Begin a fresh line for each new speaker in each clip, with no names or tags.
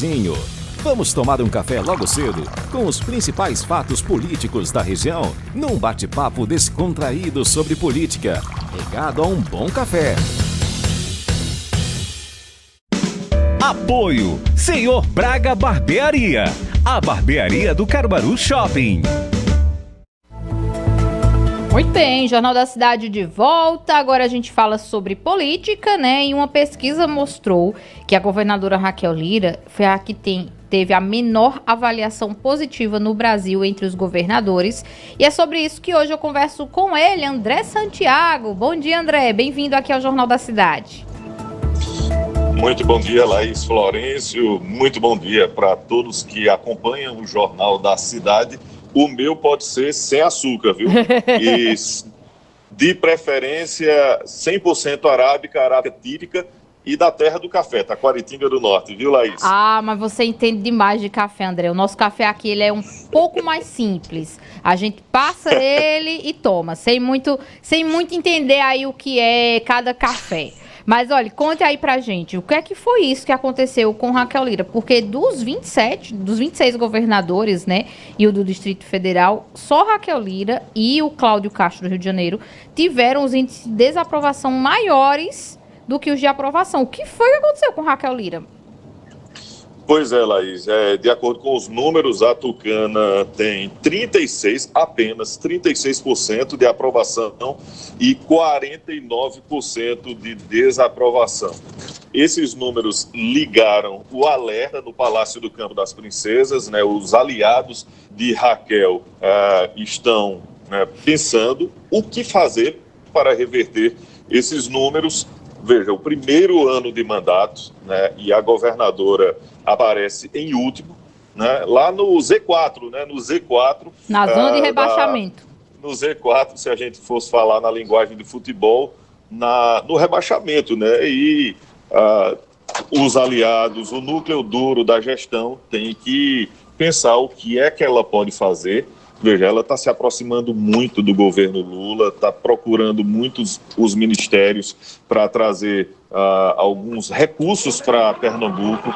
cafezinho. Vamos tomar um café logo cedo com os principais fatos políticos da região, num bate-papo descontraído sobre política, regado a um bom café.
Apoio Senhor Braga Barbearia, a barbearia do Caruaru Shopping.
Muito bem, Jornal da Cidade de volta. Agora a gente fala sobre política, né? E uma pesquisa mostrou que a governadora Raquel Lira foi a que teve a menor avaliação positiva no Brasil entre os governadores. E é sobre isso que hoje eu converso com ele, André Santiago. Bom dia, André. Bem-vindo aqui ao Jornal da Cidade.
Muito bom dia, Laís Florencio. Muito bom dia para todos que acompanham o Jornal da Cidade. O meu pode ser sem açúcar, viu? E de preferência 100% arábica típica e da terra do café, Taquaritinga do Norte, viu, Laís?
Ah, mas você entende demais de café, André. O nosso café aqui, ele é um pouco mais simples. A gente passa ele e toma, sem muito entender aí o que é cada café. Mas, olha, conte aí pra gente, o que é que foi isso que aconteceu com Raquel Lira? Porque dos 26 governadores, né, e o do Distrito Federal, só Raquel Lira e o Cláudio Castro do Rio de Janeiro tiveram os índices de desaprovação maiores do que os de aprovação. O que foi que aconteceu com Raquel Lira?
Pois é, Laís, de acordo com os números, a Tucana tem apenas 36% de aprovação e 49% de desaprovação. Esses números ligaram o alerta no Palácio do Campo das Princesas, né? Os aliados de Raquel estão pensando o que fazer para reverter esses números. Veja, o primeiro ano de mandato, né, e a governadora aparece em último, né, lá no Z4, né, no Z4.
Na zona de rebaixamento.
No Z4, se a gente fosse falar na linguagem de futebol, no rebaixamento, né, e os aliados, o núcleo duro da gestão tem que pensar o que é que ela pode fazer. Veja, ela está se aproximando muito do governo Lula, está procurando muitos os ministérios para trazer alguns recursos para Pernambuco.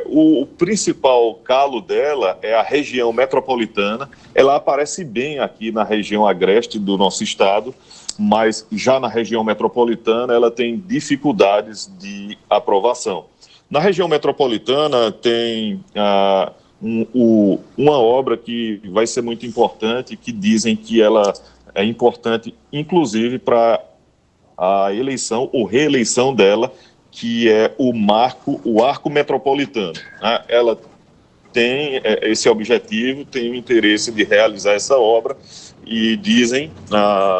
O principal calo dela é a região metropolitana. Ela aparece bem aqui na região agreste do nosso estado, mas já na região metropolitana ela tem dificuldades de aprovação. Na região metropolitana tem uma obra que vai ser muito importante, que dizem que ela é importante, inclusive, para a eleição ou reeleição dela, que é o Arco Metropolitano. Né? Ela tem esse objetivo, tem o interesse de realizar essa obra e dizem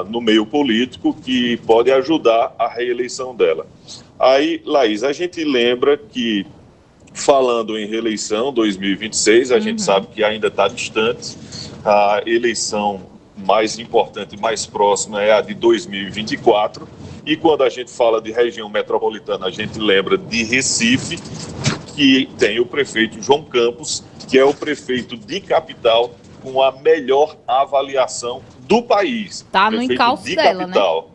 no meio político que pode ajudar a reeleição dela. Aí, Laís, a gente lembra que, falando em reeleição 2026, a gente sabe que ainda está distante. A eleição mais importante, mais próxima é a de 2024. E quando a gente fala de região metropolitana, a gente lembra de Recife, que tem o prefeito João Campos, que é o prefeito de capital com a melhor avaliação do país.
Está no encalço dela, capital, né?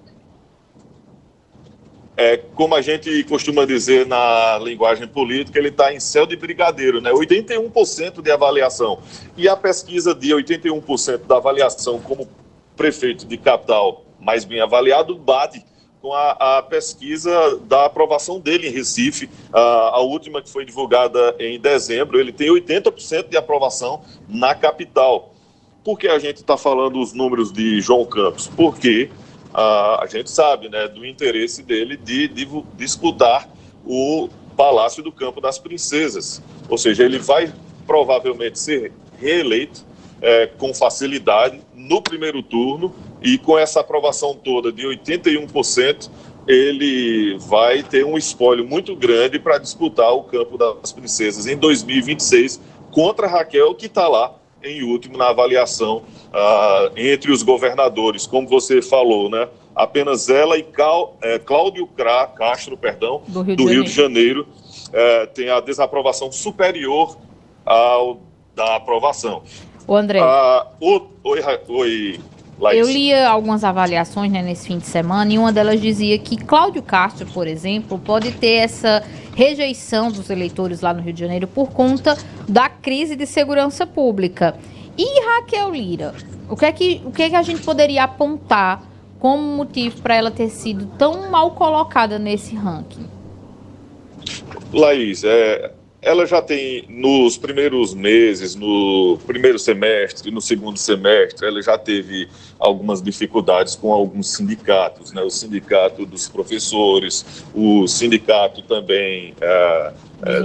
Como a gente costuma dizer na linguagem política, ele está em céu de brigadeiro, né? 81% de avaliação. E a pesquisa de 81% da avaliação como prefeito de capital mais bem avaliado bate com a pesquisa da aprovação dele em Recife, a última que foi divulgada em dezembro. Ele tem 80% de aprovação na capital. Por que a gente está falando os números de João Campos? Porque a gente sabe, né, do interesse dele de disputar o Palácio do Campo das Princesas. Ou seja, ele vai provavelmente ser reeleito com facilidade no primeiro turno, e com essa aprovação toda de 81%, ele vai ter um espólio muito grande para disputar o Campo das Princesas em 2026 contra Raquel, que está lá em último na avaliação entre os governadores, como você falou, né? Apenas ela e Cláudio Castro, do Rio de Janeiro, tem a desaprovação superior ao da aprovação.
O André.
Oi, Laís.
Eu li algumas avaliações, né, nesse fim de semana, e uma delas dizia que Cláudio Castro, por exemplo, pode ter rejeição dos eleitores lá no Rio de Janeiro por conta da crise de segurança pública. E Raquel Lira, o que é que a gente poderia apontar como motivo para ela ter sido tão mal colocada nesse ranking?
Laís, ela já tem, nos primeiros meses, no primeiro semestre, no segundo semestre, ela já teve algumas dificuldades com alguns sindicatos, né? O sindicato dos professores, o sindicato também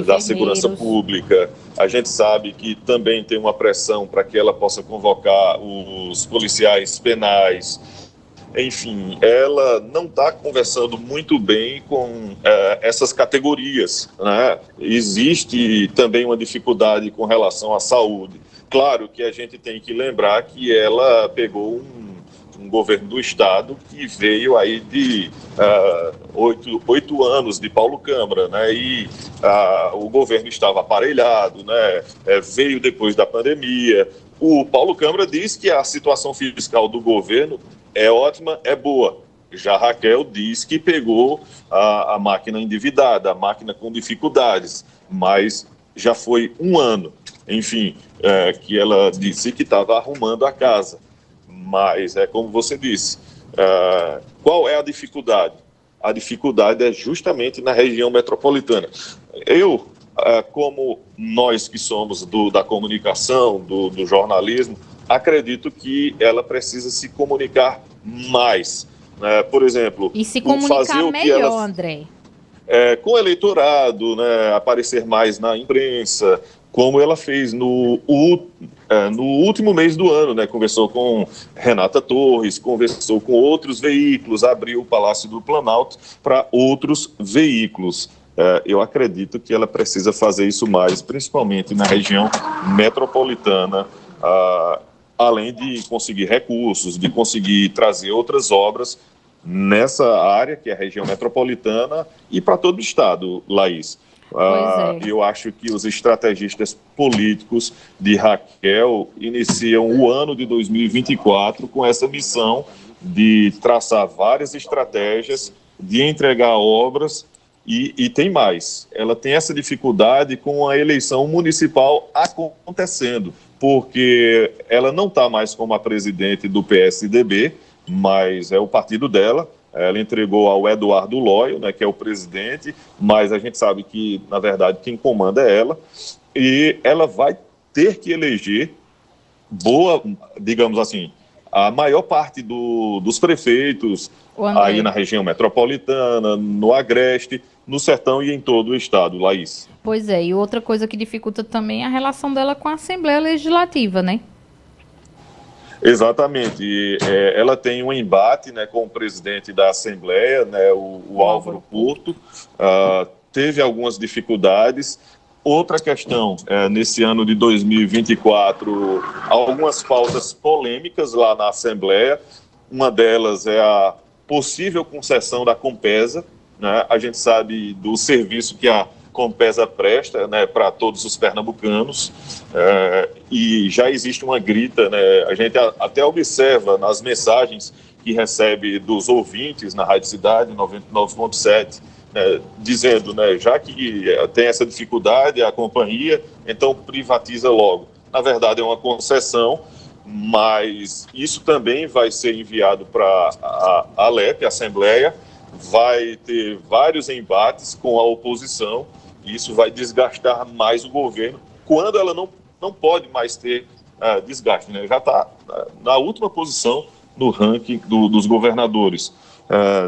da segurança pública. A gente sabe que também tem uma pressão para que ela possa convocar os policiais penais. Enfim, ela não está conversando muito bem com essas categorias, né? Existe também uma dificuldade com relação à saúde. Claro que a gente tem que lembrar que ela pegou um governo do Estado que veio aí de 8 anos de Paulo Câmara, né? E o governo estava aparelhado, né? Veio depois da pandemia. O Paulo Câmara diz que a situação fiscal do governo é ótima, é boa. Já a Raquel diz que pegou a máquina endividada, a máquina com dificuldades, mas já foi um ano, enfim, que ela disse que estava arrumando a casa. Mas é como você disse, qual é a dificuldade? A dificuldade é justamente na região metropolitana. Eu, como nós que somos da comunicação, do jornalismo, acredito que ela precisa se comunicar mais. Por exemplo,
e se comunicar
fazer
melhor, André.
Com o eleitorado, né, aparecer mais na imprensa, como ela fez no último mês do ano, né? Conversou com Renata Torres, conversou com outros veículos, abriu o Palácio do Planalto para outros veículos. Eu acredito que ela precisa fazer isso mais, principalmente na região metropolitana, além de conseguir recursos, de conseguir trazer outras obras nessa área, que é a região metropolitana, e para todo o estado, Laís. Eu acho que os estrategistas políticos de Raquel iniciam o ano de 2024 com essa missão de traçar várias estratégias, de entregar obras, e tem mais. Ela tem essa dificuldade com a eleição municipal acontecendo, porque ela não está mais como a presidente do PSDB, mas é o partido dela. Ela entregou ao Eduardo Loyo, né, que é o presidente, mas a gente sabe que, na verdade, quem comanda é ela, e ela vai ter que eleger digamos assim, a maior parte dos prefeitos aí na região metropolitana, no Agreste, no Sertão e em todo o estado, Laís.
Pois é, e outra coisa que dificulta também é a relação dela com a Assembleia Legislativa, né?
Exatamente. Ela tem um embate, né, com o presidente da Assembleia, né, o Álvaro Porto. Teve algumas dificuldades. Outra questão, nesse ano de 2024, algumas pautas polêmicas lá na Assembleia. Uma delas é a possível concessão da Compesa, né? A gente sabe do serviço que a Compesa presta, né, para todos os pernambucanos, e já existe uma grita, né? A gente até observa nas mensagens que recebe dos ouvintes na Rádio Cidade 99.7, dizendo, né, já que tem essa dificuldade a companhia, então privatiza logo. Na verdade é uma concessão, mas isso também vai ser enviado para a ALEP, a Assembleia, vai ter vários embates com a oposição, e isso vai desgastar mais o governo, quando ela não pode mais ter desgaste, né? Já está na última posição no ranking dos governadores.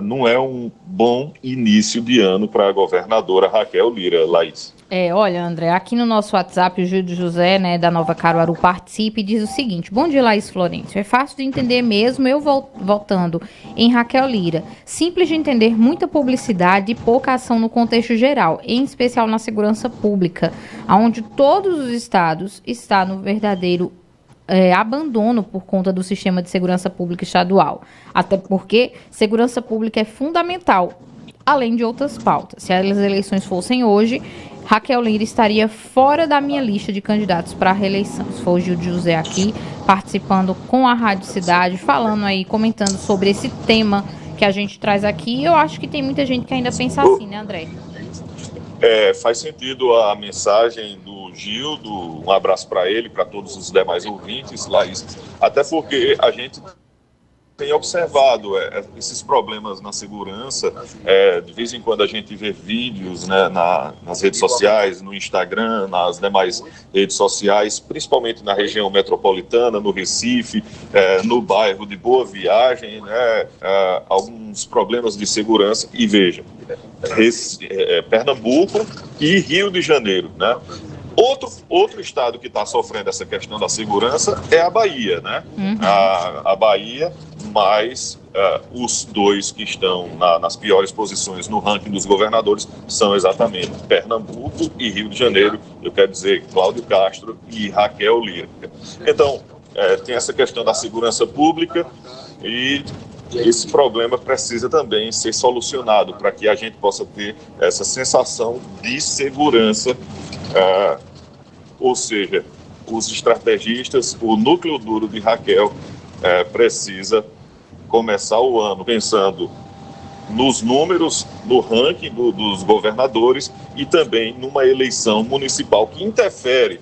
Não é um bom início de ano para a governadora Raquel Lira, Laís.
Olha, André, aqui no nosso WhatsApp, o Júlio José, né, da Nova Caruaru, participa e diz o seguinte: bom dia, Laís Florencio. É fácil de entender mesmo eu votando em Raquel Lira. Simples de entender, muita publicidade e pouca ação no contexto geral, em especial na segurança pública, onde todos os estados estão no verdadeiro abandono por conta do sistema de segurança pública estadual. Até porque segurança pública é fundamental, além de outras pautas. Se as eleições fossem hoje, Raquel Lira estaria fora da minha lista de candidatos para a reeleição. Se for o Gil José aqui, participando com a Rádio Cidade, falando aí, comentando sobre esse tema que a gente traz aqui. Eu acho que tem muita gente que ainda pensa assim, né, André?
Faz sentido a mensagem do Gildo, um abraço para ele, para todos os demais ouvintes, Laís, até porque a gente tem observado esses problemas na segurança. De vez em quando a gente vê vídeos, né, nas redes sociais, no Instagram, nas demais redes sociais, principalmente na região metropolitana, no Recife, no bairro de Boa Viagem, né, alguns problemas de segurança. E veja, Pernambuco e Rio de Janeiro, né? Outro estado que está sofrendo essa questão da segurança é a Bahia, né? Uhum. A Bahia, mas os dois que estão nas piores posições no ranking dos governadores são exatamente Pernambuco e Rio de Janeiro. Eu quero dizer Cláudio Castro e Raquel Lira. Então, tem essa questão da segurança pública e esse problema precisa também ser solucionado para que a gente possa ter essa sensação de segurança. Ou seja, os estrategistas, o núcleo duro de Raquel precisa começar o ano pensando nos números, no ranking dos governadores e também numa eleição municipal que interfere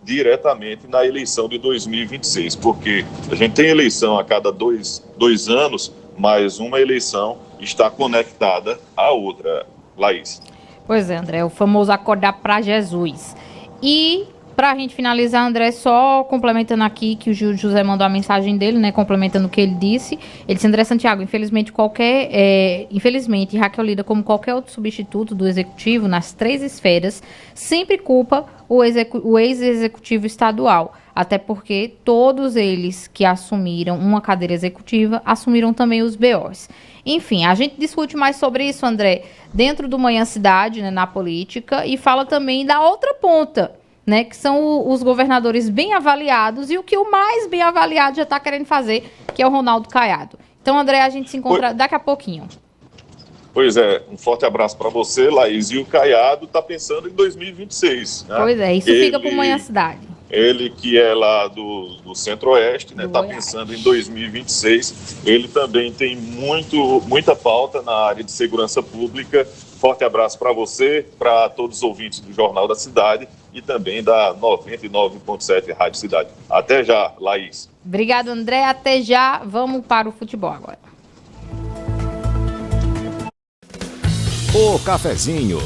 diretamente na eleição de 2026, porque a gente tem eleição a cada dois anos, mas uma eleição está conectada à outra, Laís.
Pois é, André, o famoso acordar para Jesus. E, para a gente finalizar, André, só complementando aqui que o José mandou a mensagem dele, né, complementando o que ele disse. Ele disse, André Santiago, infelizmente, Raquel Lira, como qualquer outro substituto do executivo, nas 3 esferas, sempre culpa o ex-executivo estadual. Até porque todos eles que assumiram uma cadeira executiva, assumiram também os BOs. Enfim, a gente discute mais sobre isso, André, dentro do Manhã Cidade, né, na política, e fala também da outra ponta, né, que são os governadores bem avaliados e o que o mais bem avaliado já está querendo fazer, que é o Ronaldo Caiado. Então, André, a gente se encontra daqui a pouquinho.
Pois é, um forte abraço para você, Laís. E o Caiado está pensando em 2026. Né?
Pois é, isso fica para o Manhã Cidade.
Ele que é lá do Centro-Oeste, né, está pensando em 2026. Ele também tem muita pauta na área de segurança pública. Forte abraço para você, para todos os ouvintes do Jornal da Cidade e também da 99.7 Rádio Cidade. Até já, Laís.
Obrigado, André. Até já. Vamos para o futebol agora.
O cafezinho